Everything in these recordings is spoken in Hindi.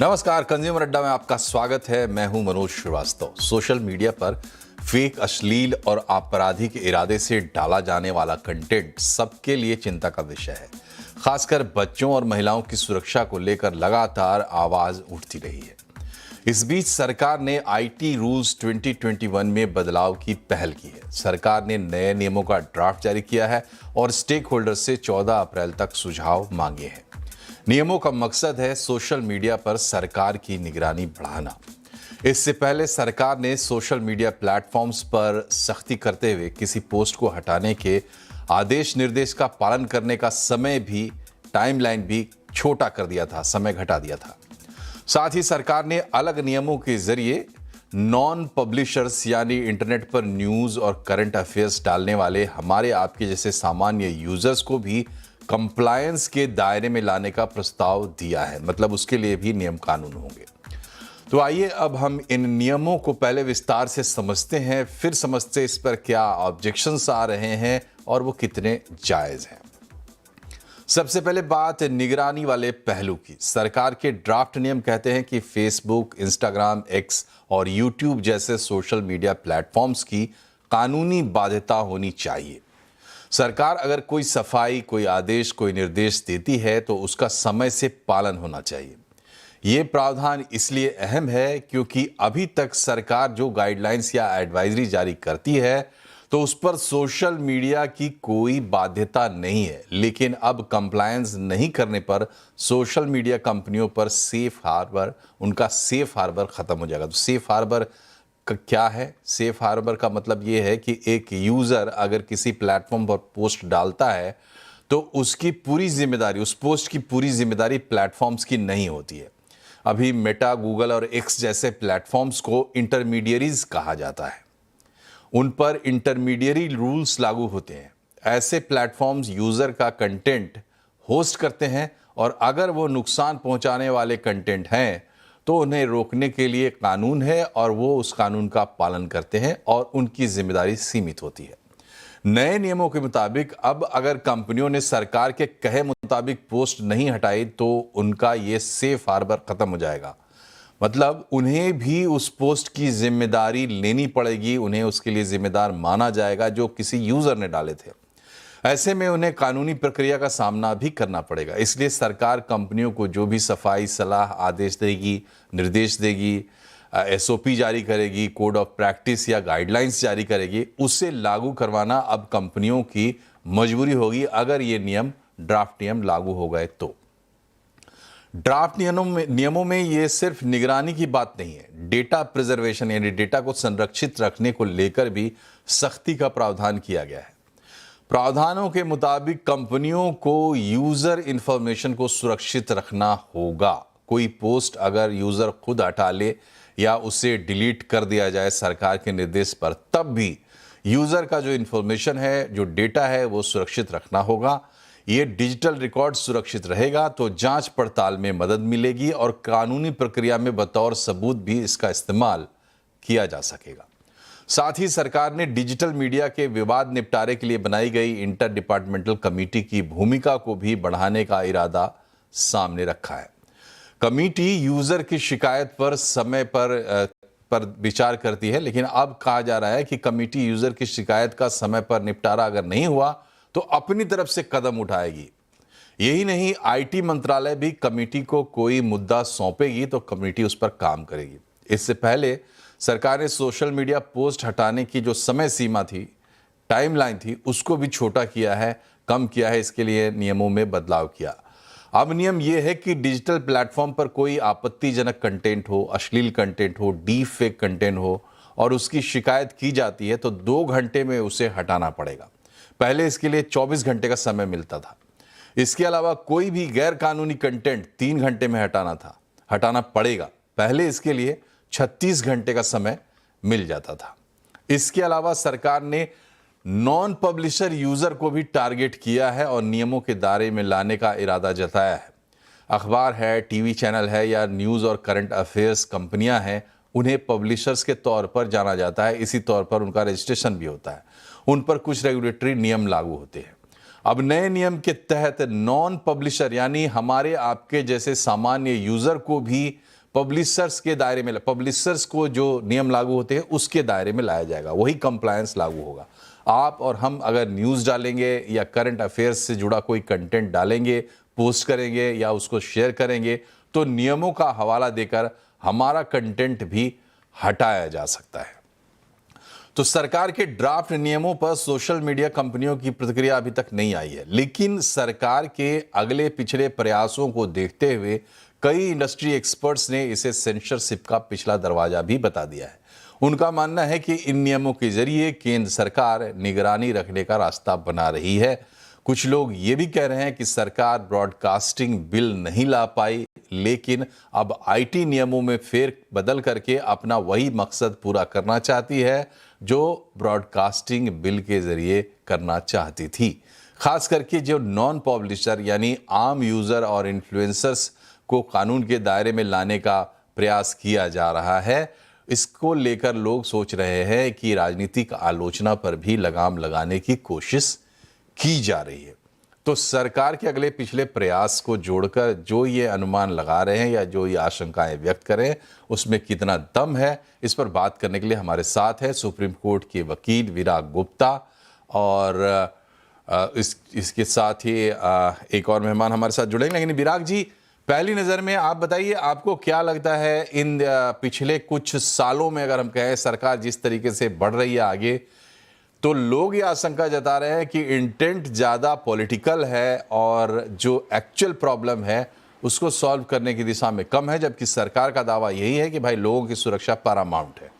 नमस्कार, कंज्यूमर अड्डा में आपका स्वागत है। मैं हूं मनोज श्रीवास्तव। सोशल मीडिया पर फेक, अश्लील और आपराधिक इरादे से डाला जाने वाला कंटेंट सबके लिए चिंता का विषय है। खासकर बच्चों और महिलाओं की सुरक्षा को लेकर लगातार आवाज उठती रही है। इस बीच सरकार ने आईटी रूल्स 2021 में बदलाव की पहल की है। सरकार ने नए नियमों का ड्राफ्ट जारी किया है और स्टेक होल्डर से 14 अप्रैल तक सुझाव मांगे हैं। नियमों का मकसद है सोशल मीडिया पर सरकार की निगरानी बढ़ाना। इससे पहले सरकार ने सोशल मीडिया प्लेटफॉर्म्स पर सख्ती करते हुए किसी पोस्ट को हटाने के आदेश निर्देश का पालन करने का समय भी, टाइमलाइन भी छोटा कर दिया था, समय घटा दिया था। साथ ही सरकार ने अलग नियमों के जरिए नॉन पब्लिशर्स यानी इंटरनेट पर न्यूज और करंट अफेयर्स डालने वाले हमारे आपके जैसे सामान्य यूजर्स को भी कंप्लायंस के दायरे में लाने का प्रस्ताव दिया है। मतलब उसके लिए भी नियम कानून होंगे। तो आइए अब हम इन नियमों को पहले विस्तार से समझते हैं, फिर समझते हैं इस पर क्या ऑब्जेक्शंस आ रहे हैं और वो कितने जायज हैं। सबसे पहले बात निगरानी वाले पहलू की। सरकार के ड्राफ्ट नियम कहते हैं कि फेसबुक, इंस्टाग्राम, एक्स और यूट्यूब जैसे सोशल मीडिया प्लेटफॉर्म्स की कानूनी बाध्यता होनी चाहिए। सरकार अगर कोई सफाई, कोई आदेश, कोई निर्देश देती है तो उसका समय से पालन होना चाहिए। ये प्रावधान इसलिए अहम है क्योंकि अभी तक सरकार जो गाइडलाइंस या एडवाइजरी जारी करती है तो उस पर सोशल मीडिया की कोई बाध्यता नहीं है, लेकिन अब कंप्लायंस नहीं करने पर सोशल मीडिया कंपनियों पर उनका सेफ हार्बर खत्म हो जाएगा। तो सेफ हार्बर क्या है? सेफ हार्बर का मतलब यह है कि एक यूजर अगर किसी प्लेटफॉर्म पर पोस्ट डालता है तो उसकी पूरी जिम्मेदारी, उस पोस्ट की पूरी जिम्मेदारी प्लेटफॉर्म्स की नहीं होती है। अभी मेटा, गूगल और एक्स जैसे प्लेटफॉर्म्स को इंटरमीडियरीज कहा जाता है। उन पर इंटरमीडियरी रूल्स लागू होते हैं। ऐसे प्लेटफॉर्म्स यूजर का कंटेंट होस्ट करते हैं और अगर वो नुकसान पहुंचाने वाले कंटेंट हैं तो उन्हें रोकने के लिए कानून है और वो उस कानून का पालन करते हैं और उनकी जिम्मेदारी सीमित होती है। नए नियमों के मुताबिक अब अगर कंपनियों ने सरकार के कहे मुताबिक पोस्ट नहीं हटाई तो उनका ये सेफ हार्बर खत्म हो जाएगा। मतलब उन्हें भी उस पोस्ट की जिम्मेदारी लेनी पड़ेगी, उन्हें उसके लिए जिम्मेदार माना जाएगा जो किसी यूजर ने डाले थे। ऐसे में उन्हें कानूनी प्रक्रिया का सामना भी करना पड़ेगा। इसलिए सरकार कंपनियों को जो भी सफाई, सलाह, आदेश देगी, निर्देश देगी, एसओपी जारी करेगी, कोड ऑफ प्रैक्टिस या गाइडलाइंस जारी करेगी, उसे लागू करवाना अब कंपनियों की मजबूरी होगी अगर ये ड्राफ्ट नियम लागू हो गए तो। ड्राफ्ट नियमों में ये सिर्फ निगरानी की बात नहीं है, डेटा प्रिजर्वेशन यानी डेटा को संरक्षित रखने को लेकर भी सख्ती का प्रावधान किया गया है। प्रावधानों के मुताबिक कंपनियों को यूजर इंफॉर्मेशन को सुरक्षित रखना होगा। कोई पोस्ट अगर यूजर खुद हटा ले या उसे डिलीट कर दिया जाए सरकार के निर्देश पर, तब भी यूजर का जो इंफॉर्मेशन है, जो डेटा है, वो सुरक्षित रखना होगा। ये डिजिटल रिकॉर्ड सुरक्षित रहेगा तो जांच पड़ताल में मदद मिलेगी और कानूनी प्रक्रिया में बतौर सबूत भी इसका इस्तेमाल किया जा सकेगा। साथ ही सरकार ने डिजिटल मीडिया के विवाद निपटारे के लिए बनाई गई इंटर डिपार्टमेंटल कमेटी की भूमिका को भी बढ़ाने का इरादा सामने रखा है। कमेटी यूजर की शिकायत पर समय पर विचार करती है, लेकिन अब कहा जा रहा है कि कमेटी यूजर की शिकायत का समय पर निपटारा अगर नहीं हुआ तो अपनी तरफ से कदम उठाएगी। यही नहीं, आईटी मंत्रालय भी कमेटी को कोई मुद्दा सौंपेगी तो कमेटी उस पर काम करेगी। इससे पहले सरकार ने सोशल मीडिया पोस्ट हटाने की जो समय सीमा थी, टाइमलाइन थी, उसको भी छोटा किया है, कम किया है। इसके लिए नियमों में बदलाव किया। अब नियम यह है कि डिजिटल प्लेटफॉर्म पर कोई आपत्तिजनक कंटेंट हो, अश्लील कंटेंट हो, डीप फेक कंटेंट हो और उसकी शिकायत की जाती है तो 2 घंटे में उसे हटाना पड़ेगा। पहले इसके लिए 24 घंटे का समय मिलता था। इसके अलावा कोई भी गैर कानूनी कंटेंट 3 घंटे में हटाना पड़ेगा। पहले इसके लिए 36 घंटे का समय मिल जाता था। इसके अलावा सरकार ने नॉन पब्लिशर यूजर को भी टारगेट किया है और नियमों के दायरे में लाने का इरादा जताया है। अखबार है, टीवी चैनल है या न्यूज और करंट अफेयर्स कंपनियां हैं, उन्हें पब्लिशर्स के तौर पर जाना जाता है। इसी तौर पर उनका रजिस्ट्रेशन भी होता है। उन पर कुछ रेगुलेटरी नियम लागू होते हैं। अब नए नियम के तहत नॉन पब्लिशर यानी हमारे आपके जैसे सामान्य यूजर को भी पब्लिशर्स के दायरे में, पब्लिशर्स को जो नियम लागू होते हैं उसके दायरे में लाया जाएगा, वही कंप्लायंस लागू होगा। आप और हम अगर न्यूज़ डालेंगे या करंट अफेयर्स से जुड़ा कोई कंटेंट डालेंगे, पोस्ट करेंगे या उसको शेयर करेंगे, तो नियमों का हवाला देकर हमारा कंटेंट भी हटाया जा सकता है। तो सरकार के ड्राफ्ट नियमों पर सोशल मीडिया कंपनियों की प्रतिक्रिया अभी तक नहीं आई है, लेकिन सरकार के अगले पिछले प्रयासों को देखते हुए कई इंडस्ट्री एक्सपर्ट्स ने इसे सेंसरशिप का पिछला दरवाजा भी बता दिया है। उनका मानना है कि इन नियमों के जरिए केंद्र सरकार निगरानी रखने का रास्ता बना रही है। कुछ लोग ये भी कह रहे हैं कि सरकार ब्रॉडकास्टिंग बिल नहीं ला पाई, लेकिन अब आईटी नियमों में फेर बदल करके अपना वही मकसद पूरा करना चाहती है जो ब्रॉडकास्टिंग बिल के जरिए करना चाहती थी। खास करके जो नॉन पब्लिशर यानी आम यूजर और इन्फ्लुएंसर्स को कानून के दायरे में लाने का प्रयास किया जा रहा है, इसको लेकर लोग सोच रहे हैं कि राजनीतिक आलोचना पर भी लगाम लगाने की कोशिश की जा रही है। तो सरकार के अगले पिछले प्रयास को जोड़कर जो ये अनुमान लगा रहे हैं या जो ये आशंकाएं व्यक्त करें, उसमें कितना दम है, इस पर बात करने के लिए हमारे साथ है सुप्रीम कोर्ट के वकील विराग गुप्ता, और इसके साथ ही एक और मेहमान हमारे साथ जुड़ेंगे। लेकिन विराग जी, पहली नज़र में आप बताइए, आपको क्या लगता है इन पिछले कुछ सालों में अगर हम कहें सरकार जिस तरीके से बढ़ रही है आगे, तो लोग ये आशंका जता रहे हैं कि इंटेंट ज़्यादा पॉलिटिकल है और जो एक्चुअल प्रॉब्लम है उसको सॉल्व करने की दिशा में कम है, जबकि सरकार का दावा यही है कि भाई लोगों की सुरक्षा पैरामाउंट है।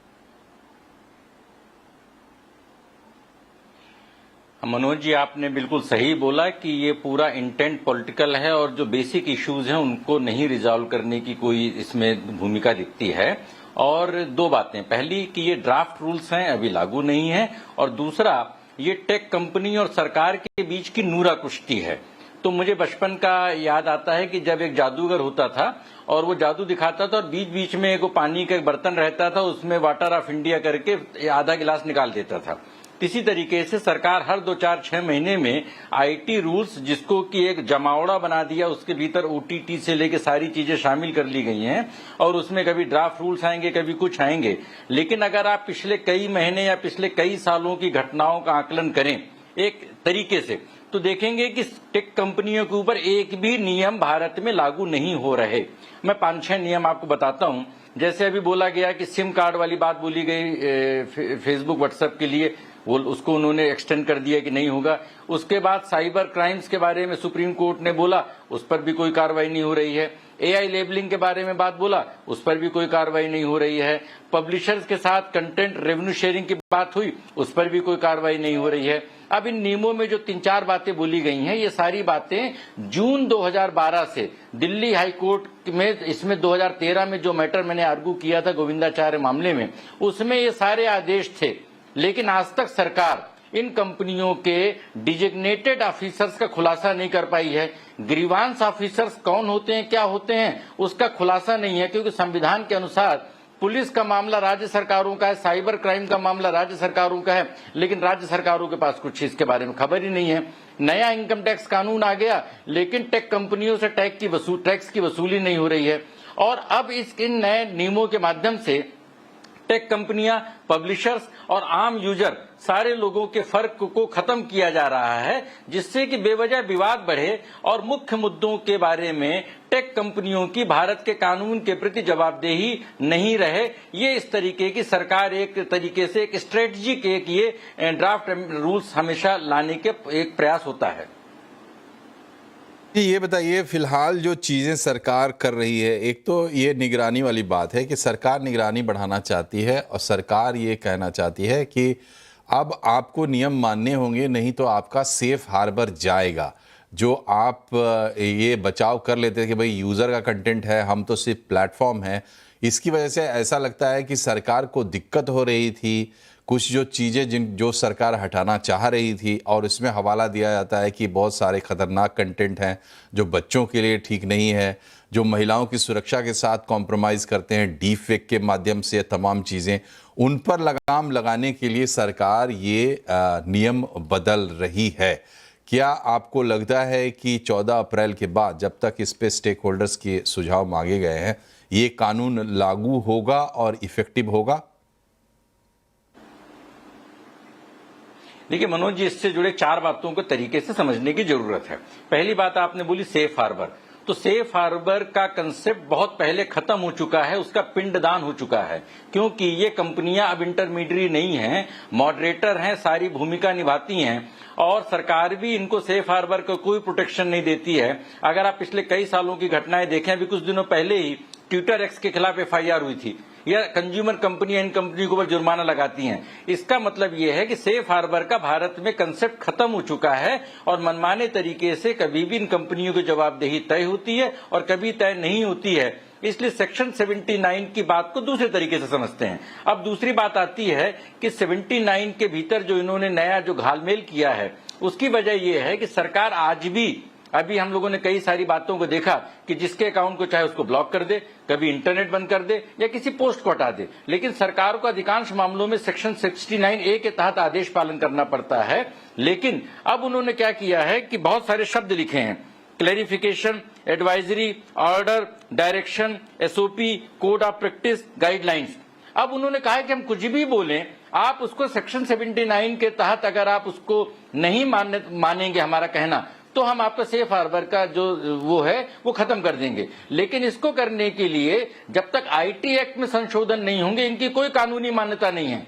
मनोज जी, आपने बिल्कुल सही बोला कि ये पूरा इंटेंट पॉलिटिकल है और जो बेसिक इश्यूज हैं उनको नहीं रिजॉल्व करने की कोई इसमें भूमिका दिखती है। और दो बातें, पहली कि ये ड्राफ्ट रूल्स हैं, अभी लागू नहीं है, और दूसरा ये टेक कंपनी और सरकार के बीच की नूरा कुश्ती है। तो मुझे बचपन का याद आता है कि जब एक जादूगर होता था और वो जादू दिखाता था और बीच बीच में एक पानी का एक बर्तन रहता था, उसमें वाटर ऑफ इंडिया करके आधा गिलास निकाल देता था। इसी तरीके से सरकार हर 2-4-6 महीने में आईटी रूल्स, जिसको कि एक जमावड़ा बना दिया, उसके भीतर ओटीटी से लेके सारी चीजें शामिल कर ली गई हैं और उसमें कभी ड्राफ्ट रूल्स आएंगे, कभी कुछ आएंगे। लेकिन अगर आप पिछले कई महीने या पिछले कई सालों की घटनाओं का आकलन करें एक तरीके से, तो देखेंगे कि टेक कंपनियों के ऊपर एक भी नियम भारत में लागू नहीं हो रहे। मैं 5-6 नियम आपको बताता हूं। जैसे अभी बोला गया कि सिम कार्ड वाली बात बोली गई फेसबुक व्हाट्सएप के लिए, वो उसको उन्होंने एक्सटेंड कर दिया कि नहीं होगा। उसके बाद साइबर क्राइम्स के बारे में सुप्रीम कोर्ट ने बोला, उस पर भी कोई कार्रवाई नहीं हो रही है। एआई लेबलिंग के बारे में बात बोला, उस पर भी कोई कार्रवाई नहीं हो रही है। पब्लिशर्स के साथ कंटेंट रेवेन्यू शेयरिंग की बात हुई, उस पर भी कोई कार्रवाई नहीं हो रही है। अब इन नियमों में जो 3-4 बातें बोली गई हैं, ये सारी बातें जून 2012 से दिल्ली हाई कोर्ट में, इसमें 2013 में जो मैटर मैंने आर्गू किया था गोविंदाचार्य मामले में, उसमें ये सारे आदेश थे। लेकिन आज तक सरकार इन कंपनियों के डिजिग्नेटेड ऑफिसर्स का खुलासा नहीं कर पाई है। ग्रीवांस ऑफिसर्स कौन होते हैं, क्या होते हैं, उसका खुलासा नहीं है, क्योंकि संविधान के अनुसार पुलिस का मामला राज्य सरकारों का है, साइबर क्राइम का मामला राज्य सरकारों का है, लेकिन राज्य सरकारों के पास कुछ इसके बारे में खबर ही नहीं है। नया इनकम टैक्स कानून आ गया, लेकिन टेक कंपनियों से टैक्स की वसूली नहीं हो रही है। और अब इन नए नियमों के माध्यम से टेक कंपनियां, पब्लिशर्स और आम यूजर, सारे लोगों के फर्क को खत्म किया जा रहा है, जिससे कि बेवजह विवाद बढ़े और मुख्य मुद्दों के बारे में टेक कंपनियों की भारत के कानून के प्रति जवाबदेही नहीं रहे। ये इस तरीके की सरकार एक तरीके से एक स्ट्रेटजिक एक ये ड्राफ्ट रूल्स हमेशा लाने के एक प्रयास होता है। ये बताइए, फिलहाल जो चीज़ें सरकार कर रही है, एक तो ये निगरानी वाली बात है कि सरकार निगरानी बढ़ाना चाहती है और सरकार ये कहना चाहती है कि अब आपको नियम मानने होंगे, नहीं तो आपका सेफ हार्बर जाएगा। जो आप ये बचाव कर लेते हैं कि भाई यूज़र का कंटेंट है, हम तो सिर्फ प्लेटफॉर्म है, इसकी वजह से ऐसा लगता है कि सरकार को दिक्कत हो रही थी। कुछ जो चीज़ें जो सरकार हटाना चाह रही थी, और इसमें हवाला दिया जाता है कि बहुत सारे ख़तरनाक कंटेंट हैं जो बच्चों के लिए ठीक नहीं है, जो महिलाओं की सुरक्षा के साथ कॉम्प्रोमाइज़ करते हैं डीप फेक के माध्यम से, तमाम चीज़ें, उन पर लगाम लगाने के लिए सरकार ये नियम बदल रही है। क्या आपको लगता है कि 14 अप्रैल के बाद, जब तक इस पे स्टेक होल्डर्स के सुझाव मांगे गए हैं, ये कानून लागू होगा और इफेक्टिव होगा? देखिए मनोज जी, इससे जुड़े 4 बातों को तरीके से समझने की जरूरत है। पहली बात आपने बोली सेफ हार्बर। तो सेफ हार्बर का कंसेप्ट बहुत पहले खत्म हो चुका है, उसका पिंडदान हो चुका है, क्योंकि ये कंपनियां अब इंटरमीडियरी नहीं हैं, मॉडरेटर हैं, सारी भूमिका निभाती हैं और सरकार भी इनको सेफ हार्बर को कोई प्रोटेक्शन नहीं देती है। अगर आप पिछले कई सालों की घटनाएं देखें, अभी कुछ दिनों पहले ही ट्विटर एक्स के खिलाफ एफआईआर हुई थी, या कंज्यूमर कंपनियां इन कंपनी के ऊपर जुर्माना लगाती हैं। इसका मतलब यह है कि सेफ हार्बर का भारत में कंसेप्ट खत्म हो चुका है और मनमाने तरीके से कभी भी इन कंपनियों की जवाबदेही तय होती है और कभी तय नहीं होती है। इसलिए सेक्शन 79 की बात को दूसरे तरीके से समझते हैं। अब दूसरी बात आती है कि 79 के भीतर जो इन्होंने नया जो घालमेल किया है, उसकी वजह यह है कि सरकार आज भी, अभी हम लोगों ने कई सारी बातों को देखा कि जिसके अकाउंट को चाहे उसको ब्लॉक कर दे, कभी इंटरनेट बंद कर दे या किसी पोस्ट को हटा दे, लेकिन सरकार को अधिकांश मामलों में सेक्शन 69A के तहत आदेश पालन करना पड़ता है। लेकिन अब उन्होंने क्या किया है कि बहुत सारे शब्द लिखे हैं, clarification, advisory, order, direction, SOP, code of practice, guidelines. अब उन्होंने कहा है कि हम कुछ भी बोलें, आप उसको सेक्शन 79 के तहत अगर आप उसको नहीं मानेंगे हमारा कहना, तो हम आपका सेफ हार्बर का जो वो है वो खत्म कर देंगे। लेकिन इसको करने के लिए जब तक आईटी एक्ट में संशोधन नहीं होंगे, इनकी कोई कानूनी मान्यता नहीं है।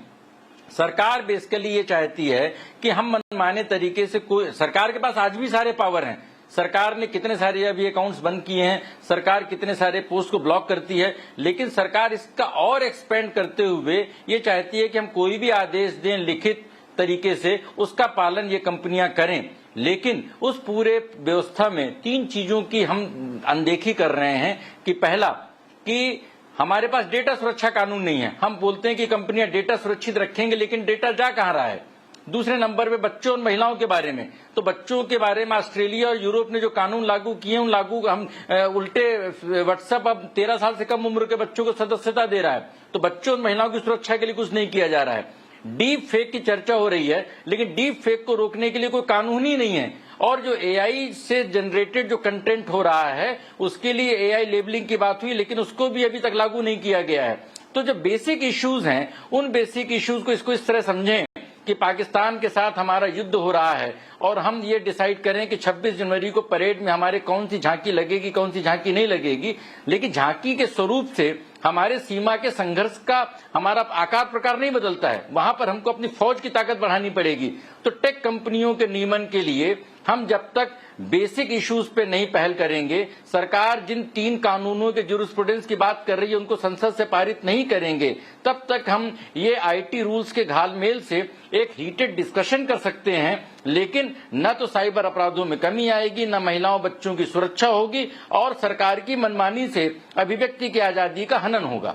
सरकार बेसिकली ये चाहती है कि हम मनमाने तरीके से, कोई सरकार के पास आज भी सारे पावर हैं, सरकार ने कितने सारे अभी अकाउंट्स बंद किए हैं, सरकार कितने सारे पोस्ट को ब्लॉक करती है, लेकिन सरकार इसका और एक्सपेंड करते हुए ये चाहती है कि हम कोई भी आदेश दें लिखित तरीके से, उसका पालन ये कंपनियां करें। लेकिन उस पूरे व्यवस्था में 3 चीजों की हम अनदेखी कर रहे हैं कि पहला, कि हमारे पास डेटा सुरक्षा कानून नहीं है। हम बोलते हैं कि कंपनियां डेटा सुरक्षित रखेंगे, लेकिन डेटा जा कहां रहा है। दूसरे नंबर पे बच्चों और महिलाओं के बारे में, तो बच्चों के बारे में ऑस्ट्रेलिया और यूरोप ने जो कानून लागू किए, उन लागू हम उल्टे व्हाट्सएप अब 13 साल से कम उम्र के बच्चों को सदस्यता दे रहा है, तो बच्चों और महिलाओं की सुरक्षा के लिए कुछ नहीं किया जा रहा है। डीप फेक की चर्चा हो रही है, लेकिन डीप फेक को रोकने के लिए कोई कानून ही नहीं है। और जो एआई से जनरेटेड जो कंटेंट हो रहा है, उसके लिए एआई लेबलिंग की बात हुई, लेकिन उसको भी अभी तक लागू नहीं किया गया है। तो जो बेसिक इश्यूज हैं, उन बेसिक इश्यूज को इसको इस तरह समझें कि पाकिस्तान के साथ हमारा युद्ध हो रहा है और हम ये डिसाइड करें कि 26 जनवरी को परेड में हमारे कौन सी झांकी लगेगी, कौन सी झांकी नहीं लगेगी, लेकिन झांकी के स्वरूप से हमारे सीमा के संघर्ष का हमारा आकार प्रकार नहीं बदलता है। वहां पर हमको अपनी फौज की ताकत बढ़ानी पड़ेगी। तो टेक कंपनियों के नियमन के लिए हम जब तक बेसिक इश्यूज पे नहीं पहल करेंगे, सरकार जिन 3 कानूनों के ज्यूरिस्प्रूडेंस की बात कर रही है उनको संसद से पारित नहीं करेंगे, तब तक हम ये आईटी रूल्स के घालमेल से एक हीटेड डिस्कशन कर सकते हैं, लेकिन न तो साइबर अपराधों में कमी आएगी, न महिलाओं बच्चों की सुरक्षा होगी और सरकार की मनमानी से अभिव्यक्ति की आजादी का हनन होगा।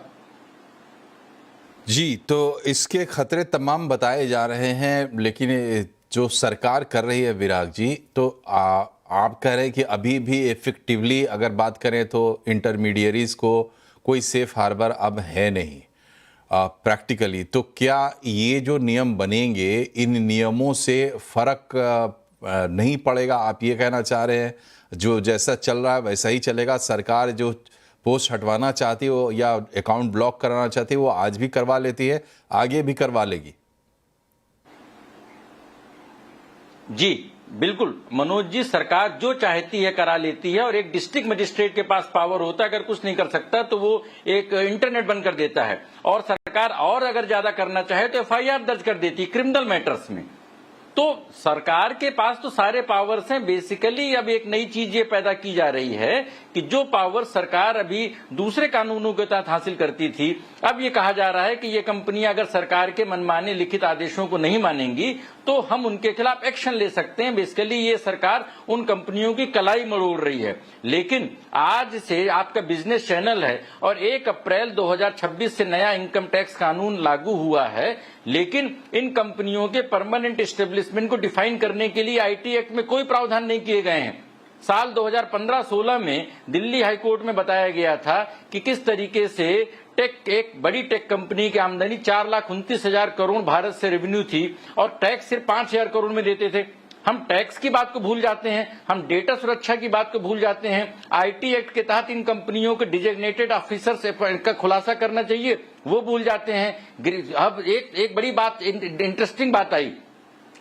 जी, तो इसके खतरे तमाम बताए जा रहे हैं, लेकिन जो सरकार कर रही है विराग जी, तो आप कह रहे हैं कि अभी भी इफेक्टिवली अगर बात करें तो इंटरमीडियरीज को कोई सेफ हार्बर अब है नहीं प्रैक्टिकली। तो क्या ये जो नियम बनेंगे, इन नियमों से फर्क नहीं पड़ेगा? आप ये कहना चाह रहे हैं जो जैसा चल रहा है वैसा ही चलेगा? सरकार जो पोस्ट हटवाना चाहती है वो या अकाउंट ब्लॉक कराना चाहती है वो आज भी करवा लेती है, आगे भी करवा लेगी? जी बिल्कुल मनोज जी, सरकार जो चाहती है करा लेती है और एक डिस्ट्रिक्ट मजिस्ट्रेट के पास पावर होता है, अगर कुछ नहीं कर सकता तो वो एक इंटरनेट बंद कर देता है। और सरकार और अगर ज्यादा करना चाहे तो एफआईआर दर्ज कर देती है क्रिमिनल मैटर्स में। तो सरकार के पास तो सारे पावर्स हैं। बेसिकली अब एक नई चीज ये पैदा की जा रही है कि जो पावर सरकार अभी दूसरे कानूनों के तहत हासिल करती थी, अब ये कहा जा रहा है कि ये कंपनियां अगर सरकार के मनमाने लिखित आदेशों को नहीं मानेंगी तो हम उनके खिलाफ एक्शन ले सकते हैं। बेसिकली ये सरकार उन कंपनियों की कलाई मरोड़ रही है। लेकिन आज से आपका बिजनेस चैनल है और 1 अप्रैल 2026 से नया इनकम टैक्स कानून लागू हुआ है, लेकिन इन कंपनियों के परमानेंट एस्टेब्लिशमेंट को डिफाइन करने के लिए आईटी एक्ट में कोई प्रावधान नहीं किए गए हैं। साल 2015-16 में दिल्ली हाईकोर्ट में बताया गया था कि किस तरीके से एक बड़ी टेक कंपनी की आमदनी 4,29,000 करोड़ भारत से रेवेन्यू थी और टैक्स सिर्फ 5,000 करोड़ में देते थे। हम टैक्स की बात को भूल जाते हैं, हम डेटा सुरक्षा की बात को भूल जाते हैं। आईटी एक्ट के तहत इन कंपनियों के डिजिग्नेटेड ऑफिसर से का खुलासा करना चाहिए, वो भूल जाते हैं। अब एक बड़ी बात, इंटरेस्टिंग बात आई,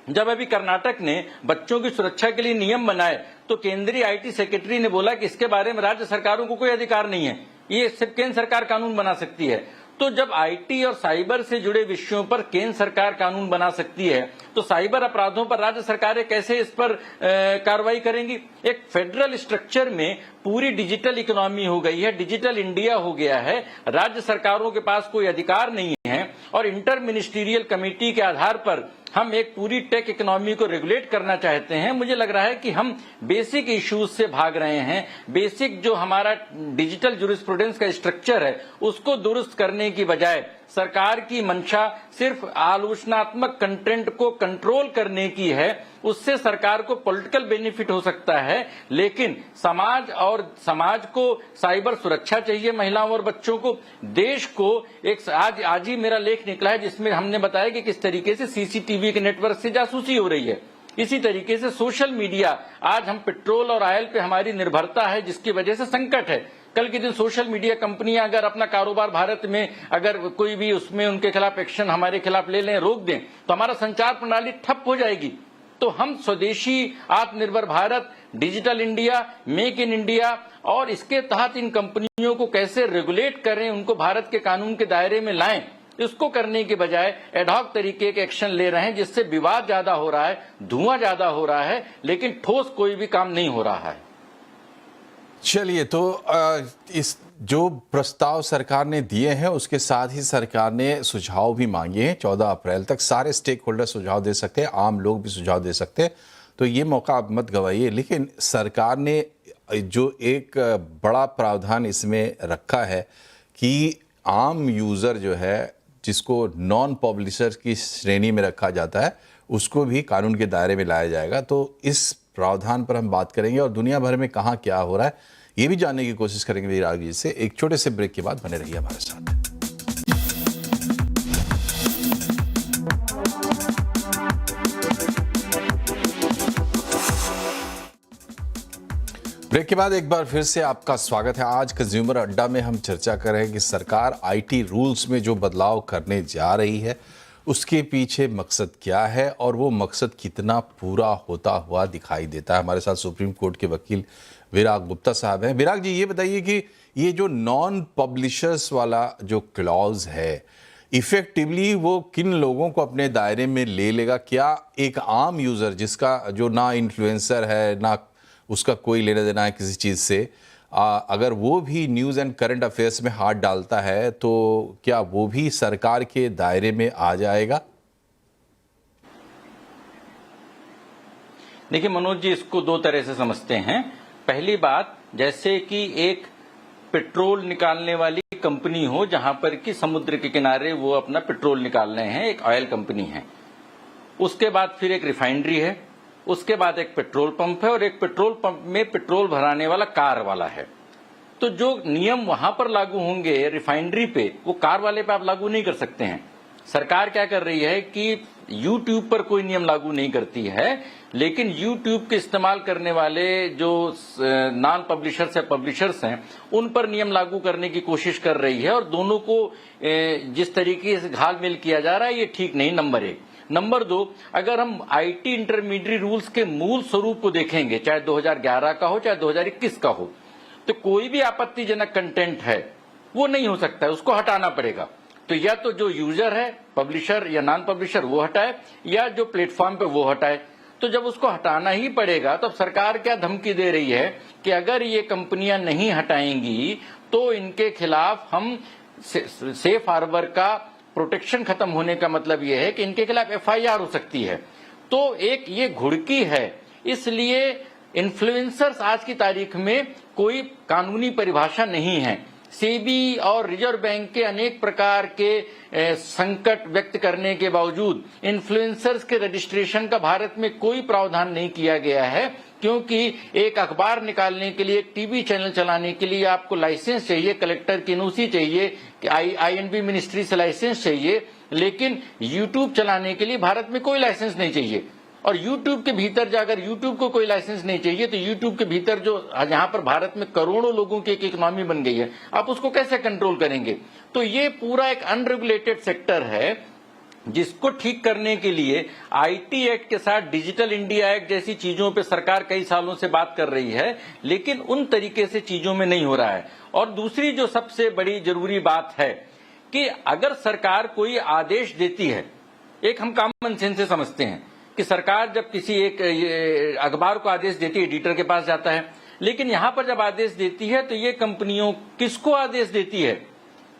जब अभी कर्नाटक ने बच्चों की सुरक्षा के लिए नियम बनाए तो केंद्रीय आईटी सेक्रेटरी ने बोला कि इसके बारे में राज्य सरकारों को कोई अधिकार नहीं है, ये सिर्फ केंद्र सरकार कानून बना सकती है। तो जब आईटी और साइबर से जुड़े विषयों पर केंद्र सरकार कानून बना सकती है तो साइबर अपराधों पर राज्य सरकारें कैसे इस पर कार्रवाई करेंगी? एक फेडरल स्ट्रक्चर में पूरी डिजिटल इकोनॉमी हो गई है, डिजिटल इंडिया हो गया है, राज्य सरकारों के पास कोई अधिकार नहीं है और इंटर मिनिस्टीरियल कमेटी के आधार पर हम एक पूरी टेक इकोनॉमी को रेगुलेट करना चाहते हैं। मुझे लग रहा है कि हम बेसिक इश्यूज से भाग रहे हैं। बेसिक जो हमारा डिजिटल ज्यूरिस्प्रूडेंस का स्ट्रक्चर है उसको दुरुस्त करने की बजाय सरकार की मंशा सिर्फ आलोचनात्मक कंटेंट को कंट्रोल करने की है। उससे सरकार को पॉलिटिकल बेनिफिट हो सकता है, लेकिन समाज को साइबर सुरक्षा चाहिए, महिलाओं और बच्चों को, देश को। एक आज ही मेरा लेख निकला है जिसमें हमने बताया कि किस तरीके से सीसीटीवी के नेटवर्क से जासूसी हो रही है। इसी तरीके से सोशल मीडिया, आज हम पेट्रोल और ऑयल पे हमारी निर्भरता है जिसकी वजह से संकट है। कल के दिन सोशल मीडिया कंपनियां अगर अपना कारोबार भारत में अगर कोई भी उसमें उनके खिलाफ एक्शन हमारे खिलाफ ले लें, रोक दें, तो हमारा संचार प्रणाली ठप हो जाएगी। तो हम स्वदेशी, आत्मनिर्भर Bharat, digital India, make in India और इसके तहत इन कंपनियों को कैसे रेगुलेट करें, उनको भारत के कानून के दायरे में लाएं, इसको करने के बजाय एडहॉक तरीके के एक्शन ले रहे हैं जिससे विवाद ज्यादा हो रहा है, धुआं ज्यादा हो रहा है, लेकिन ठोस कोई भी काम नहीं हो रहा है। चलिए, तो इस जो प्रस्ताव सरकार ने दिए हैं उसके साथ ही सरकार ने सुझाव भी मांगे हैं। 14 अप्रैल तक सारे स्टेक होल्डर सुझाव दे सकते हैं, आम लोग भी सुझाव दे सकते हैं, तो ये मौका आप मत गवाइए। लेकिन सरकार ने जो एक बड़ा प्रावधान इसमें रखा है कि आम यूज़र जो है, जिसको नॉन पब्लिशर की श्रेणी में रखा जाता है, उसको भी कानून के दायरे में लाया जाएगा। तो इस प्रावधान पर हम बात करेंगे और दुनिया भर में कहाँ क्या हो रहा है ये भी जानने की कोशिश करेंगे विराग जी से। एक छोटे से ब्रेक के बाद बने रहिए हमारे साथ। ब्रेक के बाद एक बार फिर से आपका स्वागत है। आज कंज्यूमर अड्डा में हम चर्चा कर रहे हैं कि सरकार आईटी रूल्स में जो बदलाव करने जा रही है उसके पीछे मकसद क्या है और वो मकसद कितना पूरा होता हुआ दिखाई देता है। हमारे साथ सुप्रीम कोर्ट के वकील विराग गुप्ता साहब हैं। विराग जी, ये बताइए कि ये जो नॉन पब्लिशर्स वाला जो क्लॉज है, इफेक्टिवली वो किन लोगों को अपने दायरे में ले लेगा? क्या एक आम यूज़र जिसका जो ना इन्फ्लुएंसर है, ना उसका कोई लेना देना है किसी चीज़ से, अगर वो भी न्यूज़ एंड करंट अफेयर्स में हाथ डालता है तो क्या वो भी सरकार के दायरे में आ जाएगा? देखिए मनोज जी, इसको दो तरह से समझते हैं। पहली बात, जैसे कि एक पेट्रोल निकालने वाली कंपनी हो जहां पर कि समुद्र के किनारे वो अपना पेट्रोल निकाल रहे हैं, एक ऑयल कंपनी है। उसके बाद फिर एक रिफाइनरी है, उसके बाद एक पेट्रोल पंप है और एक पेट्रोल पंप में पेट्रोल भराने वाला कार वाला है। तो जो नियम वहां पर लागू होंगे रिफाइनरी पे, वो कार वाले पे आप लागू नहीं कर सकते हैं। सरकार क्या कर रही है कि YouTube पर कोई नियम लागू नहीं करती है, लेकिन YouTube के इस्तेमाल करने वाले जो नॉन पब्लिशर्स या पब्लिशर्स हैं उन पर नियम लागू करने की कोशिश कर रही है। और दोनों को जिस तरीके से घालमेल किया जा रहा है ये ठीक नहीं, नंबर एक। नंबर दो, अगर हम आईटी इंटरमीडिएटरी रूल्स के मूल स्वरूप को देखेंगे, चाहे 2011 का हो चाहे 2021 का हो, तो कोई भी आपत्तिजनक कंटेंट है वो नहीं हो सकता है, उसको हटाना पड़ेगा। तो या तो जो यूजर है, पब्लिशर या नॉन पब्लिशर, वो हटाए, या जो प्लेटफॉर्म पे वो हटाए। तो जब उसको हटाना ही पड़ेगा तो सरकार क्या धमकी दे रही है कि अगर ये कंपनियां नहीं हटाएंगी तो इनके खिलाफ हम सेफ हार्बर का प्रोटेक्शन खत्म होने का मतलब यह है कि इनके खिलाफ एफआईआर हो सकती है। तो एक ये घुड़की है। इसलिए इन्फ्लुएंसर्स आज की तारीख में कोई कानूनी परिभाषा नहीं है। सेबी और रिजर्व बैंक के अनेक प्रकार के संकट व्यक्त करने के बावजूद इन्फ्लुएंसर्स के रजिस्ट्रेशन का भारत में कोई प्रावधान नहीं किया गया है, क्योंकि एक अखबार निकालने के लिए, एक टीवी चैनल चलाने के लिए आपको लाइसेंस चाहिए, कलेक्टर की एनओसी चाहिए, आईएनबी मिनिस्ट्री से लाइसेंस चाहिए, लेकिन यूट्यूब चलाने के लिए भारत में कोई लाइसेंस नहीं चाहिए। और YouTube के भीतर जाकर YouTube को कोई लाइसेंस नहीं चाहिए तो YouTube के भीतर जो यहाँ पर भारत में करोड़ों लोगों की एक इकोनॉमी बन गई है, आप उसको कैसे कंट्रोल करेंगे? तो ये पूरा एक अनरेगुलेटेड सेक्टर है जिसको ठीक करने के लिए आईटी एक्ट के साथ डिजिटल इंडिया एक्ट जैसी चीजों पे सरकार कई सालों से बात कर रही है, लेकिन उन तरीके से चीजों में नहीं हो रहा है। और दूसरी जो सबसे बड़ी जरूरी बात है कि अगर सरकार कोई आदेश देती है, एक हम कॉमन सेंस से समझते हैं कि सरकार जब किसी एक अखबार को आदेश देती है, एडिटर के पास जाता है, लेकिन यहां पर जब आदेश देती है तो ये कंपनियों किसको आदेश देती है?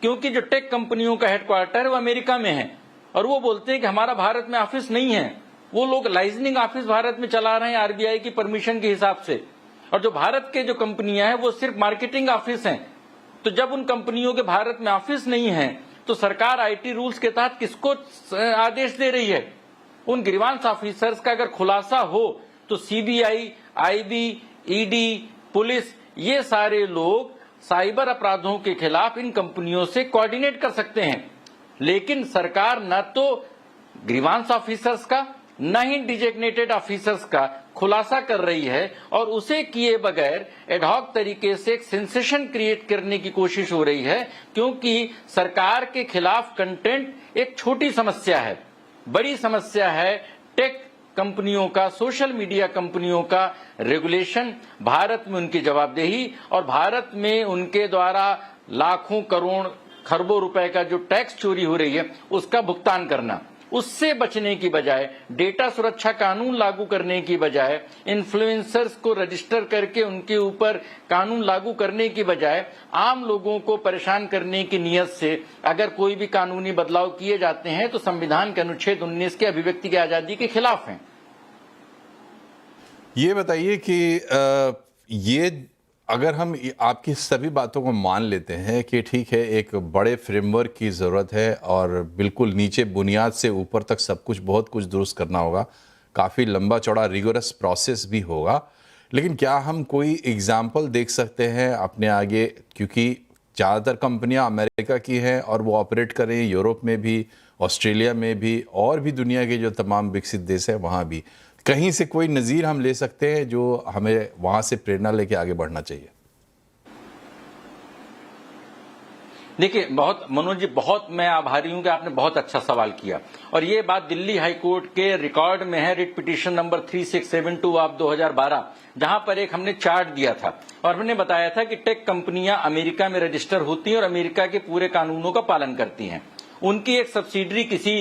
क्योंकि जो टेक कंपनियों का हेडक्वार्टर है वो अमेरिका में है और वो बोलते हैं कि हमारा भारत में ऑफिस नहीं है। वो लोग लाइसेंसिंग ऑफिस भारत में चला रहे हैं आरबीआई की परमिशन के हिसाब से, और जो भारत के जो कंपनियां हैं वो सिर्फ मार्केटिंग ऑफिस हैं। तो जब उन कंपनियों के भारत में ऑफिस नहीं है तो सरकार आईटी रूल्स के तहत किसको आदेश दे रही है? उन ग्रीवांस ऑफिसर्स का अगर खुलासा हो तो सीबीआई, आईबी, ईडी, पुलिस, ये सारे लोग साइबर अपराधों के खिलाफ इन कंपनियों से कोऑर्डिनेट कर सकते हैं। लेकिन सरकार न तो ग्रीवांस ऑफिसर्स का न ही डिजिग्नेटेड ऑफिसर्स का खुलासा कर रही है और उसे किए बगैर एडहॉक तरीके से एक सेंसेशन क्रिएट करने की कोशिश हो रही है, क्योंकि सरकार के खिलाफ कंटेंट एक छोटी समस्या है। बड़ी समस्या है टेक कंपनियों का, सोशल मीडिया कंपनियों का रेगुलेशन, भारत में उनकी जवाबदेही और भारत में उनके द्वारा लाखों करोड़ खरबों रुपए का जो टैक्स चोरी हो रही है उसका भुगतान करना। उससे बचने की बजाय, डेटा सुरक्षा कानून लागू करने की बजाय, इन्फ्लुएंसर्स को रजिस्टर करके उनके ऊपर कानून लागू करने की बजाय आम लोगों को परेशान करने की नीयत से अगर कोई भी कानूनी बदलाव किए जाते हैं तो संविधान के अनुच्छेद 19 के अभिव्यक्ति की आजादी के खिलाफ हैं। ये बताइए कि ये अगर हम आपकी सभी बातों को मान लेते हैं कि ठीक है, एक बड़े फ्रेमवर्क की ज़रूरत है और बिल्कुल नीचे बुनियाद से ऊपर तक सब कुछ बहुत कुछ दुरुस्त करना होगा, काफ़ी लंबा चौड़ा रिगोरस प्रोसेस भी होगा, लेकिन क्या हम कोई एग्जाम्पल देख सकते हैं अपने आगे? क्योंकि ज़्यादातर कंपनियां अमेरिका की हैं और वो ऑपरेट कर रही हैं यूरोप में भी, ऑस्ट्रेलिया में भी और भी दुनिया के जो तमाम विकसित देश हैं वहाँ भी। कहीं से कोई नज़ीर हम ले सकते हैं जो हमें वहाँ से प्रेरणा लेके आगे बढ़ना चाहिए? देखिए, बहुत मनोज जी, बहुत मैं आभारी हूं कि आपने बहुत अच्छा सवाल किया और ये बात दिल्ली हाई कोर्ट के रिकॉर्ड में है, रिट पिटीशन नंबर 3672 ऑफ 2012, जहां पर एक हमने चार्ट दिया था और हमने बताया था कि टेक कंपनियां अमेरिका में रजिस्टर होती हैं और अमेरिका के पूरे कानूनों का पालन करती हैं। उनकी एक सब्सिडरी किसी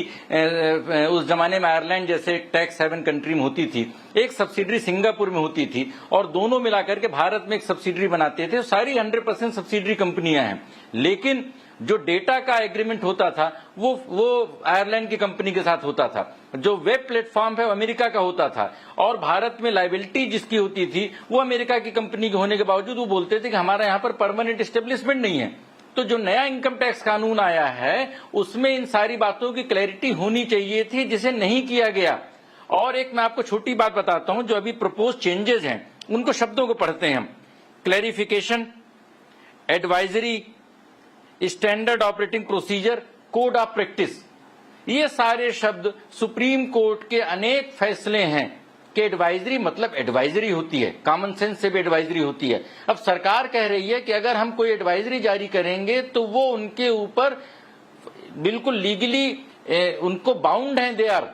उस जमाने में आयरलैंड जैसे टैक्स हेवन कंट्री में होती थी, एक सब्सिडरी सिंगापुर में होती थी और दोनों मिलाकर के भारत में एक सब्सिडरी बनाते थे। सारी 100% सब्सिडरी कंपनियां हैं, लेकिन जो डेटा का एग्रीमेंट होता था वो आयरलैंड की कंपनी के साथ होता था, जो वेब प्लेटफॉर्म है वो अमेरिका का होता था और भारत में लायबिलिटी जिसकी होती थी वो अमेरिका की कंपनी के होने के बावजूद वो बोलते थे कि हमारा यहाँ पर परमानेंट एस्टेब्लिशमेंट नहीं है। तो जो नया इनकम टैक्स कानून आया है उसमें इन सारी बातों की क्लैरिटी होनी चाहिए थी, जिसे नहीं किया गया। और एक मैं आपको छोटी बात बताता हूं, जो अभी प्रपोज चेंजेस हैं उनको शब्दों को पढ़ते हैं हम। Clarification, advisory, standard operating procedure, code of practice, ये सारे शब्द सुप्रीम कोर्ट के अनेक फैसले हैं कि एडवाइजरी मतलब एडवाइजरी होती है, कॉमन सेंस से भी एडवाइजरी होती है। अब सरकार कह रही है कि अगर हम कोई एडवाइजरी जारी करेंगे तो वो उनके ऊपर बिल्कुल लीगली उनको बाउंड हैं, दे आर।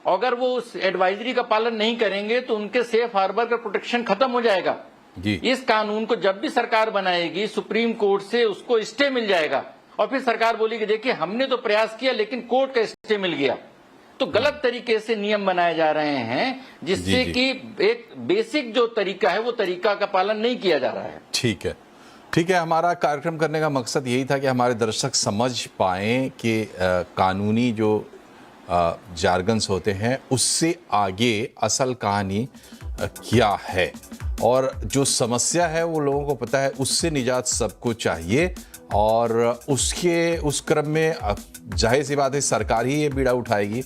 अगर वो उस एडवाइजरी का पालन नहीं करेंगे तो उनके सेफ हार्बर का प्रोटेक्शन खत्म हो जाएगा जी। इस कानून को जब भी सरकार बनाएगी सुप्रीम कोर्ट से उसको स्टे मिल जाएगा और फिर सरकार बोलेगी देखिए हमने तो प्रयास किया लेकिन कोर्ट का स्टे मिल गया। तो गलत तरीके से नियम बनाए जा रहे हैं जिससे कि एक बेसिक जो तरीका है वो तरीका का पालन नहीं किया जा रहा है। ठीक है, ठीक है। हमारा कार्यक्रम करने का मकसद यही था कि हमारे दर्शक समझ पाएं कि कानूनी जो जार्गन्स होते हैं उससे आगे असल कहानी क्या है और जो समस्या है वो लोगों को पता है, उससे निजात सबको चाहिए। और उस क्रम में जाहिर सी बात है सरकार ही ये बीड़ा उठाएगी।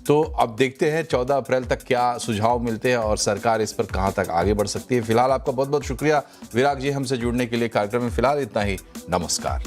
तो अब देखते हैं 14 अप्रैल तक क्या सुझाव मिलते हैं और सरकार इस पर कहां तक आगे बढ़ सकती है। फिलहाल आपका बहुत बहुत शुक्रिया विराग जी हमसे जुड़ने के लिए कार्यक्रम में। फिलहाल इतना ही, नमस्कार।